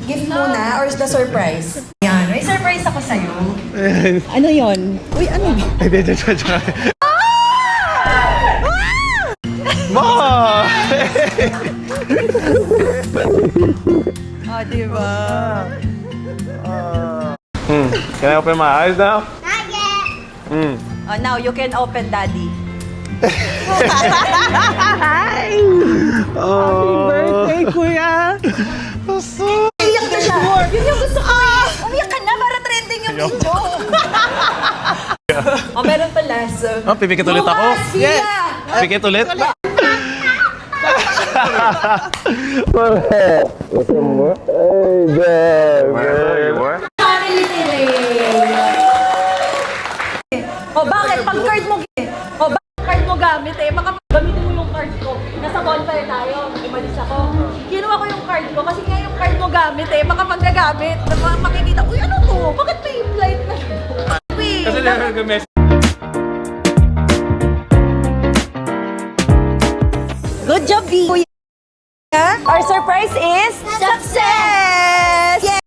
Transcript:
gift muna or the surprise? Yan, may surprise ako sa'yo. Ano yon? Uy, ano yun? Hindi. Ma! Oh, diba? Can I open my eyes now? Oh, now you can open, Daddy. Happy Birthday, Kuya! Iyak na siya! Yun yung gusto ko eh! Umiyak ka na para trending yung video! Oh, meron pa last. Pipikit ulit ako? Yes! Pipikit ulit? O bakit? Pag card mo card mo gamit eh. Baka gamitin mo yung card ko. Nasa bonfire tayo. Umalis ako. Kinuha ko yung card ko kasi nga yung card mo gamit eh. Baka pag nagamit, makikita, uy ano to? Bakit may flight na? Kasi nag-message. Good job, V! Our surprise is success!